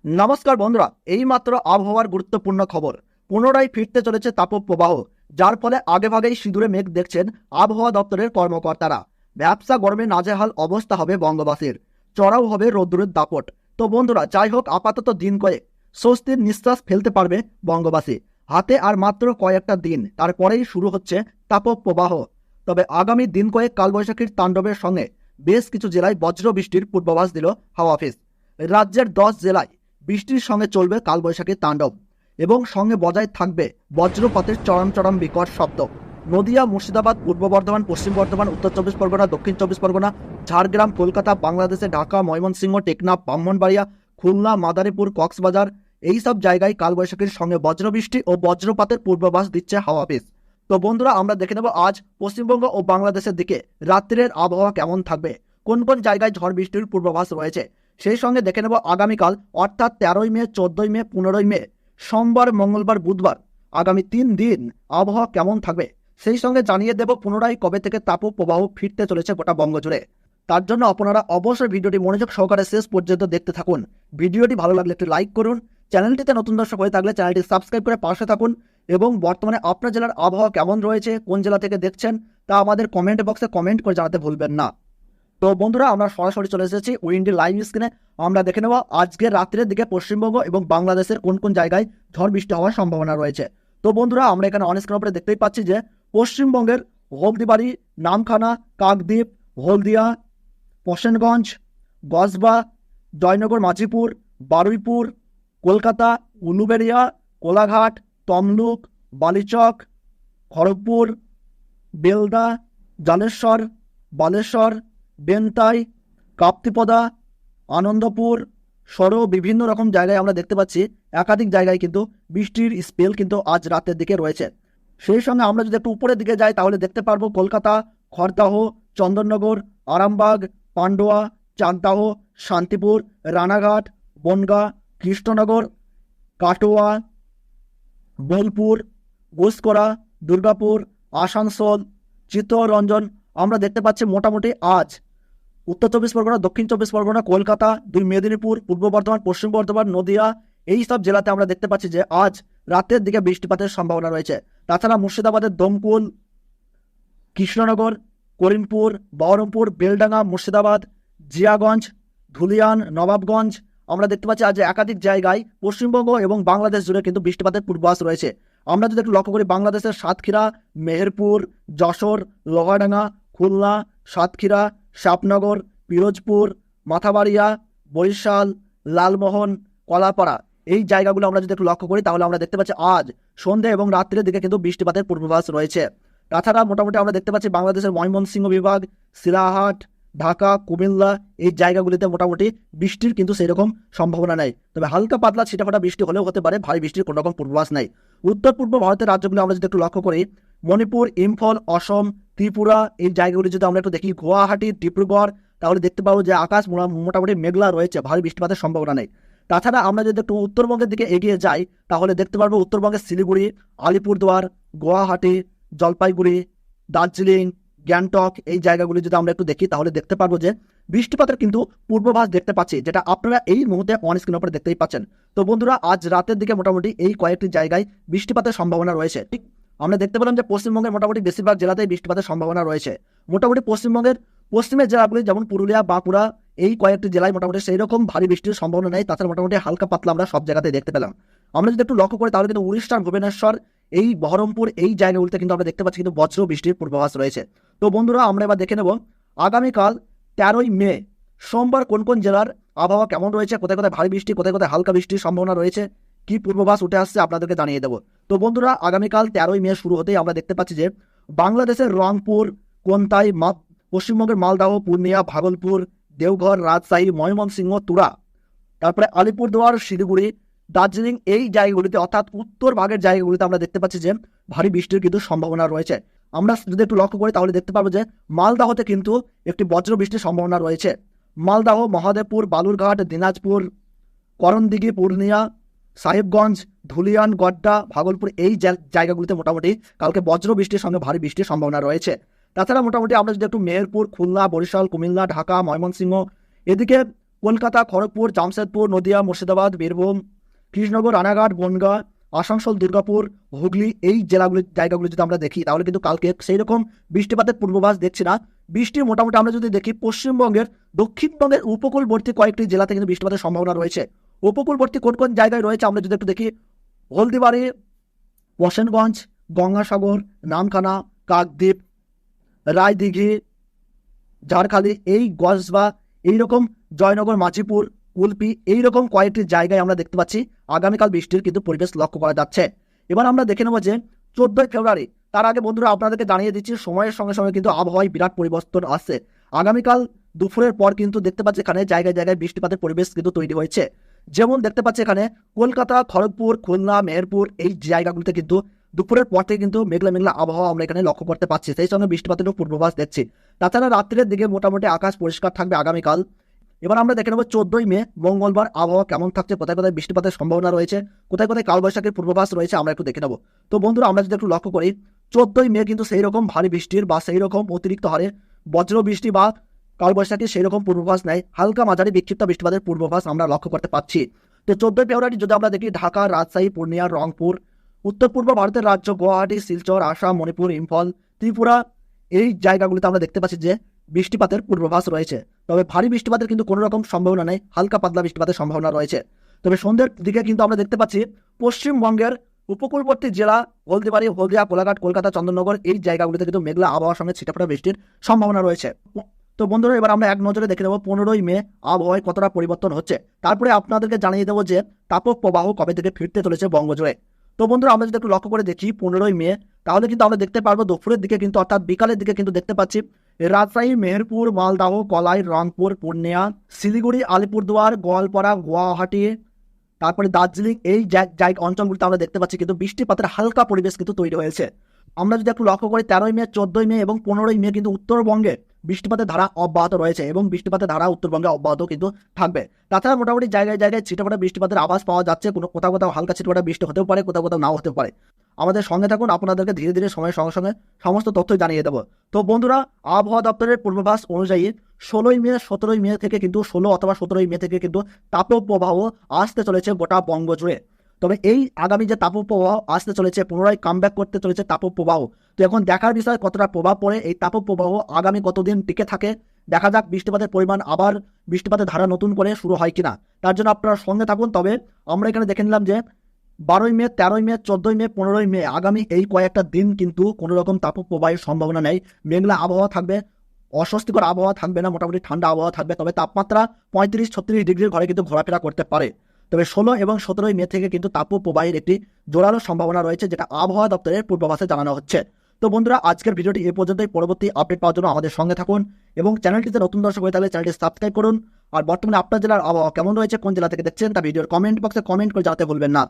নমস্কার বন্ধুরা, এইমাত্র আবহাওয়ার গুরুত্বপূর্ণ খবর। পুনরায় ফিরতে চলেছে তাপপ্রবাহ, যার ফলে আগেভাগেই সিঁদুরে মেঘ দেখছেন আবহাওয়া দপ্তরের কর্মকর্তারা। ব্যবসা গরমে নাজেহাল অবস্থা হবে বঙ্গবাসীর, চড়াও হবে রোদ্দুরের দাপট। তো বন্ধুরা, যাই হোক, আপাতত দিন কয়েক স্বস্তির নিঃশ্বাস ফেলতে পারবে বঙ্গবাসী। হাতে আর মাত্র কয়েকটা দিন, তারপরেই শুরু হচ্ছে তাপপ্রবাহ। তবে আগামী দিন কয়েক কালবৈশাখীর তাণ্ডবের সঙ্গে বেশ কিছু জেলায় বজ্র বৃষ্টির পূর্বাভাস দিল হাওয়া অফিস। রাজ্যের 10 জেলায় বৃষ্টির সঙ্গে চলবে কালবৈশাখীর তাণ্ডব এবং সঙ্গে বজায় থাকবে বজ্রপাতের চরম চরম বিকট শব্দ। নদিয়া, মুর্শিদাবাদ, পূর্ব বর্ধমান, পশ্চিম বর্ধমান, উত্তর চব্বিশ পরগনা, দক্ষিণ চব্বিশ পরগনা, ঝাড়গ্রাম, কলকাতা, বাংলাদেশে ঢাকা, ময়মনসিংহ, টেকনাফ, ব্রাহ্মণবাড়িয়া, খুলনা, মাদারীপুর, কক্সবাজার এই সব জায়গায় কালবৈশাখীর সঙ্গে বজ্রবৃষ্টি ও বজ্রপাতের পূর্বাভাস দিচ্ছে হাওয়া অফিস। তো বন্ধুরা, আমরা দেখে নেব আজ পশ্চিমবঙ্গ ও বাংলাদেশের দিকে রাত্রের আবহাওয়া কেমন থাকবে, কোন কোন জায়গায় ঝড় বৃষ্টির পূর্বাভাস রয়েছে। সেই সঙ্গে দেখে নেব আগামীকাল অর্থাৎ 13ই মে, 14ই মে, 15ই মে, সোমবার, মঙ্গলবার, বুধবার আগামী 3 দিন আবহাওয়া কেমন থাকবে। সেই সঙ্গে জানিয়ে দেব পুনরায় কবে থেকে তাপপ্রবাহ ফিরতে চলেছে গোটা বঙ্গ জুড়ে। তার জন্য আপনারা অবশ্যই ভিডিওটি মনোযোগ সহকারে শেষ পর্যন্ত দেখতে থাকুন। ভিডিওটি ভালো লাগলে একটি লাইক করুন, চ্যানেলটিতে নতুন দর্শক হয়ে থাকলে চ্যানেলটি সাবস্ক্রাইব করে পাশে থাকুন এবং বর্তমানে আপনার জেলার আবহাওয়া কেমন রয়েছে, কোন জেলা থেকে দেখছেন তা আমাদের কমেন্ট বক্সে কমেন্ট করে জানাতে ভুলবেন না। তো বন্ধুরা, আমরা সরাসরি চলে এসেছি উইন্ডি লাইভ স্ক্রিনে। আমরা দেখে নেব আজকে রাত্রের দিকে পশ্চিমবঙ্গ এবং বাংলাদেশের কোন কোন জায়গায় ঝড় বৃষ্টি হওয়ার সম্ভাবনা রয়েছে। তো বন্ধুরা, আমরা এখানে অন স্ক্রিনের উপরে দেখতেই পাচ্ছি যে পশ্চিমবঙ্গের হলদিবাড়ি, নামখানা, কাকদ্বীপ, হলদিয়া, হোসেনগঞ্জ, গসবা, জয়নগর, মাঝিপুর, বারুইপুর, কলকাতা, উলুবেড়িয়া, কোলাঘাট, তমলুক, বালিচক, খড়গপুর, বেলদা, জালেশ্বর, বালেশ্বর, বেনতাই, কাপ্তিপদা, আনন্দপুর সহ বিভিন্ন রকম জায়গায় আমরা দেখতে পাচ্ছি একাধিক জায়গায় কিন্তু বৃষ্টির স্পেল কিন্তু আজ রাতের দিকে রয়েছে। সেই সঙ্গে আমরা যদি একটু উপরের দিকে যাই তাহলে দেখতে পারবো কলকাতা, খড়দাহ, চন্দননগর, আরামবাগ, পান্ডুয়া, চাকদাহ, শান্তিপুর, রানাঘাট, বনগাঁ, কৃষ্ণনগর, কাটোয়া, বোলপুর, ঘুসকরা, দুর্গাপুর, আসানসোল, চিত্তরঞ্জন আমরা দেখতে পাচ্ছি মোটামুটি আজ উত্তর চব্বিশ পরগনা, দক্ষিণ চব্বিশ পরগনা, কলকাতা, 2 মেদিনীপুর, পূর্ব বর্ধমান, পশ্চিম বর্ধমান, নদিয়া এই সব জেলাতে আমরা দেখতে পাচ্ছি যে আজ রাতের দিকে বৃষ্টিপাতের সম্ভাবনা রয়েছে। তাছাড়া মুর্শিদাবাদের দমকুল, কৃষ্ণনগর, করিমপুর, বহরমপুর, বেলডাঙ্গা, মুর্শিদাবাদ, জিয়াগঞ্জ, ধুলিয়ান, নবাবগঞ্জ আমরা দেখতে পাচ্ছি আজ একাধিক জায়গায় পশ্চিমবঙ্গ এবং বাংলাদেশ জুড়ে কিন্তু বৃষ্টিপাতের পূর্বাভাস রয়েছে। আমরা যদি একটু লক্ষ্য করি বাংলাদেশের সাতক্ষীরা, মেহেরপুর, যশোর, লোহাডাঙ্গা, খুলনা, সাতক্ষীরা, শ্যামনগর, পিরোজপুর, মাথাবাড়িয়া, বরিশাল, লালমোহন, কলাপাড়া এই জায়গাগুলো আমরা যদি একটু লক্ষ্য করি তাহলে আমরা দেখতে পাচ্ছি আজ সন্ধ্যে এবং রাত্রের দিকে কিন্তু বৃষ্টিপাতের পূর্বাভাস রয়েছে। তাছাড়া মোটামুটি আমরা দেখতে পাচ্ছি বাংলাদেশের ময়মনসিংহ বিভাগ, সিরাহাট, ঢাকা, কুমিল্লা এই জায়গাগুলিতে মোটামুটি বৃষ্টির কিন্তু সেই রকম সম্ভাবনা নেই। তবে হালকা পাতলা ছিটাফাটা বৃষ্টি হলেও হতে পারে, ভারী বৃষ্টির কোনো রকম পূর্বাভাস নেই। উত্তর পূর্ব ভারতের রাজ্যগুলো আমরা যদি একটু লক্ষ্য করি মণিপুর, ইম্ফল, অসম, ত্রিপুরা এই জায়গাগুলি যদি আমরা একটু দেখি, গুয়াহাটি, ডিব্রুগড় তাহলে দেখতে পাবো যে আকাশ মোটামুটি মেঘলা রয়েছে, ভারী বৃষ্টিপাতের সম্ভাবনা নেই। তাছাড়া আমরা যদি একটু উত্তরবঙ্গের দিকে এগিয়ে যাই তাহলে দেখতে পারবো উত্তরবঙ্গের শিলিগুড়ি, আলিপুরদুয়ার, গুয়াহাটি, জলপাইগুড়ি, দার্জিলিং, গ্যাংটক এই জায়গাগুলি যদি আমরা একটু দেখি তাহলে দেখতে পারবো যে বৃষ্টিপাতের কিন্তু পূর্বাভাস দেখতে পাচ্ছি, যেটা আপনারা এই মুহূর্তে অন স্ক্রিনের উপরে দেখতেই পাচ্ছেন। তো বন্ধুরা, আজ রাতের দিকে মোটামুটি এই কয়েকটি জায়গায় বৃষ্টিপাতের সম্ভাবনা রয়েছে। আমরা দেখতে পেলাম যে পশ্চিমবঙ্গের মোটামুটি বেশিরভাগ জেলাতেই বৃষ্টিপাতের সম্ভাবনা রয়েছে। মোটামুটি পশ্চিমবঙ্গের পশ্চিমের জেলাগুলি যেমন পুরুলিয়া, বাঁকুড়া এই কয়েকটি জেলায় মোটামুটি সেই রকম ভারী বৃষ্টির সম্ভাবনা নেই। তাছাড়া মোটামুটি হালকা পাতলা আমরা সব জায়গাতেই দেখতে পেলাম। আমরা যদি একটু লক্ষ্য করি তাহলে কিন্তু উড়িষ্যার ভুবনেশ্বর, এই বহরমপুর এই জায়গাগুলিতে কিন্তু আমরা দেখতে পাচ্ছি কিন্তু বজ্র বৃষ্টির পূর্বাভাস রয়েছে। তো বন্ধুরা, আমরা এবার দেখে নেব আগামীকাল 13ই মে সোমবার কোন কোন জেলার আবহাওয়া কেমন রয়েছে, কোথায় কোথায় ভারী বৃষ্টি, কোথায় কোথায় হালকা বৃষ্টির সম্ভাবনা রয়েছে, কি পূর্বাভাস উঠে আসছে আপনাদেরকে জানিয়ে দেবো। তো বন্ধুরা, আগামীকাল 13ই মে শুরু হতেই আমরা দেখতে পাচ্ছি যে বাংলাদেশের রংপুর, কোনতাই, পশ্চিমবঙ্গের মালদাহ, পূর্ণিয়া, ভাগলপুর, দেওঘর, রাজশাহী, ময়মনসিংহ, তুরা, তারপরে আলিপুরদুয়ার, শিলিগুড়ি, দার্জিলিং এই জায়গাগুলিতে অর্থাৎ উত্তর ভাগের জায়গাগুলিতে আমরা দেখতে পাচ্ছি যে ভারী বৃষ্টির কিন্তু সম্ভাবনা রয়েছে। আমরা যদি একটু লক্ষ্য করি তাহলে দেখতে পাবো যে মালদাহতে কিন্তু একটি বজ্র বৃষ্টির সম্ভাবনা রয়েছে। মালদাহ, মহাদেবপুর, বালুরঘাট, দিনাজপুর, করণদিঘি, পূর্ণিয়া, সাহেবগঞ্জ, ধুলিয়ান, গড্ডা, ভাগলপুর এই জায়গাগুলিতে মোটামুটি কালকে বজ্র বৃষ্টির সঙ্গে ভারী বৃষ্টির সম্ভাবনা রয়েছে। তাছাড়া মোটামুটি আমরা যদি একটু মেহেরপুর, খুলনা, বরিশাল, কুমিল্লা, ঢাকা, ময়মনসিংহ এদিকে কলকাতা, খড়গপুর, জামশেদপুর, নদিয়া, মুর্শিদাবাদ, বীরভূম, কৃষ্ণনগর, রানাঘাট, বনগাঁ, আসানসোল, দুর্গাপুর, হুগলি, এই জায়গাগুলো যদি আমরা দেখি তাহলে কিন্তু কালকে সেই রকম বৃষ্টিপাতের পূর্বাভাস দেখছি না। বৃষ্টির মোটামুটি আমরা যদি দেখি পশ্চিমবঙ্গের দক্ষিণবঙ্গের উপকূলবর্তী কয়েকটি জেলাতে কিন্তু বৃষ্টিপাতের সম্ভাবনা রয়েছে। উপকূলবর্তী কোন কোন জায়গায় রয়েছে আমরা যদি একটু দেখি, হলদিবাড়ি, বসেনগঞ্জ, গঙ্গাসাগর, নামখানা, কাকদ্বীপ, রায়দিঘি, ঝাড়খালি, এই গজবা, এইরকম জয়নগর, মাঝিপুর, কুলপি, এইরকম কয়েকটি জায়গায় আমরা দেখতে পাচ্ছি আগামীকাল বৃষ্টির কিন্তু পরিবেশ লক্ষ্য করা যাচ্ছে। এবার আমরা দেখে নেব যে 14 ফেব্রুয়ারি, তার আগে বন্ধুরা আপনাদেরকে জানিয়ে দিচ্ছি সময়ের সঙ্গে সঙ্গে কিন্তু আবহাওয়ায় বিরাট পরিবর্তন আসছে। আগামীকাল দুপুরের পর কিন্তু দেখতে পাচ্ছি এখানে জায়গায় জায়গায় বৃষ্টিপাতের পরিবেশ কিন্তু তৈরি হয়েছে। যেমন দেখতে পাচ্ছি এখানে কলকাতা, খড়গপুর, খুলনা, মেহেরপুর, এই জায়গাগুলিতে কিন্তু দুপুরের পর থেকে কিন্তু মেঘলা মেঘলা আবহাওয়া আমরা এখানে লক্ষ্য করতে পারছি, সেই সঙ্গে বৃষ্টিপাতেরও পূর্বাভাস দেখছি। তাছাড়া রাত্রের দিকে মোটামুটি আকাশ পরিষ্কার থাকবে আগামীকাল। এবার আমরা দেখে নেব 14 মে মঙ্গলবার আবহাওয়া কেমন থাকছে, কোথায় কোথায় বৃষ্টিপাতের সম্ভাবনা রয়েছে, কোথায় কোথায় কালবৈশাখীর পূর্বাভাস রয়েছে, আমরা একটু দেখে নেব। তো বন্ধুরা আমরা যদি একটু লক্ষ্য করি, 14 মে কিন্তু সেই রকম ভারী বৃষ্টির বা সেই রকম অতিরিক্ত হারে বজ্র বৃষ্টি বা কালবৈশাখীর সেই রকম পূর্বাভাস নেই, হালকা মাঝারি বিক্ষিপ্ত বৃষ্টিপাতের পূর্বাভাস আমরা লক্ষ্য করতে পারছি। তো 14 ফেব্রুয়ারি যদি আমরা দেখি ঢাকা, রাজশাহী, পূর্ণিয়া, রংপুর, উত্তর পূর্ব ভারতের রাজ্য গুয়াহাটি, শিলচর, আসাম, মণিপুর, ইম্ফল, ত্রিপুরা, এই জায়গাগুলিতে আমরা দেখতে পাচ্ছি যে বৃষ্টিপাতের পূর্বাভাস রয়েছে। তবে ভারী বৃষ্টিপাতের কিন্তু কোনো রকম সম্ভাবনা নেই, হালকা পাতলা বৃষ্টিপাতের সম্ভাবনা রয়েছে। তবে সন্ধ্যের দিকে কিন্তু আমরা দেখতে পাচ্ছি পশ্চিমবঙ্গের উপকূলবর্তী জেলা হলদিবাড়ি, হলদিয়া, কোলাঘাট, কলকাতা, চন্দননগর, এই জায়গাগুলিতে কিন্তু মেঘলা আবহাওয়ার সঙ্গে ছিটেফোঁটা বৃষ্টির সম্ভাবনা রয়েছে। তো বন্ধুরা এবার আমরা এক নজরে দেখে নেব 15 মে আবহাওয়ায় কতটা পরিবর্তন হচ্ছে, তারপরে আপনাদেরকে জানিয়ে দেবো যে তাপপ্রবাহ কবে থেকে ফিরতে চলেছে বঙ্গজুড়ে। তো বন্ধুরা আমরা যদি একটু লক্ষ্য করে দেখি 15 মে, তাহলে কিন্তু আমরা দেখতে পারবো দুপুরের দিকে কিন্তু অর্থাৎ বিকালের দিকে কিন্তু দেখতে পাচ্ছি রাজশাহী, মেহেরপুর, মালদাহ, কলাই, রংপুর, পূর্ণিয়া, শিলিগুড়ি, আলিপুরদুয়ার, গোয়ালপাড়া, গুয়াহাটি, তারপরে দার্জিলিং, এই জায়গা অঞ্চলগুলিতে আমরা দেখতে পাচ্ছি কিন্তু বৃষ্টিপাতের হালকা পরিবেশ কিন্তু তৈরি হয়েছে। আমরা যদি একটু লক্ষ্য করি 13 মে, 14 মে এবং 15 মে কিন্তু উত্তরবঙ্গে বৃষ্টিপাতের ধারা অব্যাহত রয়েছে এবং বৃষ্টিপাতের ধারা উত্তরবঙ্গে অব্যাহত কিন্তু থাকবে। তাছাড়া মোটামুটি জায়গায় জায়গায় ছিটেফোঁটা বৃষ্টিপাতের আভাস পাওয়া যাচ্ছে, কোথাও কোথাও হালকা ছিটেফোঁটা বৃষ্টি হতেও পারে, কোথাও কোথাও নাও হতে পারে। আমাদের সঙ্গে থাকুন, আপনাদেরকে ধীরে ধীরে সময়ের সঙ্গে সঙ্গে সমস্ত তথ্য জানিয়ে দেবো। তো বন্ধুরা আবহাওয়া দপ্তরের পূর্বাভাস অনুযায়ী 16 মে, 17 মে থেকে কিন্তু 16 অথবা 17 মে থেকে কিন্তু তাপপ্রবাহ আসতে চলেছে গোটা বঙ্গ জুড়ে। তবে এই আগামী যে তাপপ্রবাহ আসতে চলেছে, পুনরায় কামব্যাক করতে চলেছে তাপপ্রবাহ। তো এখন দেখার বিষয় কতটা প্রভাব পড়ে এই তাপপ্রবাহ, আগামী কতদিন টিকে থাকে, দেখা যাক বৃষ্টিপাতের পরিমাণ আবার বৃষ্টিপাতের ধারা নতুন করে শুরু হয় কিনা, তার জন্য আপনারা সঙ্গে থাকুন। তবে আমরা এখানে দেখে নিলাম যে 12 মে, 13 মে, 14 মে, 15 মে আগামী এই কয়েকটা দিন কিন্তু কোনো রকম তাপপ্রবাহের সম্ভাবনা নেই। মেঘলা আবহাওয়া থাকবে, অস্বস্তিকর আবহাওয়া থাকবে না, মোটামুটি ঠান্ডা আবহাওয়া থাকবে। তবে তাপমাত্রা 35-36 ডিগ্রির ঘরে কিন্তু ঘোরাফেরা করতে পারে। তবে 16 এবং 17 মে থেকে কিন্তু তাপপ্রবাহের একটি জোরালো সম্ভাবনা রয়েছে, যেটা আবহাওয়া দপ্তরের পূর্বাভাসে জানানো হচ্ছে। তো বন্ধুরা আজকের ভিডিওটি এই পর্যন্তই। পরবর্তী আপডেট পাওয়ার জন্য আমাদের সঙ্গে থাকুন এবং চ্যানেলটিতে নতুন দর্শক হয়ে থাকলে চ্যানেলটি সাবস্ক্রাইব করুন। আর বর্তমানে আপনার জেলার আবহাওয়া কেমন রয়েছে, কোন জেলা থেকে দেখছেন তা ভিডিওর কমেন্ট বক্সে কমেন্ট করে জানাতে ভুলবেন না।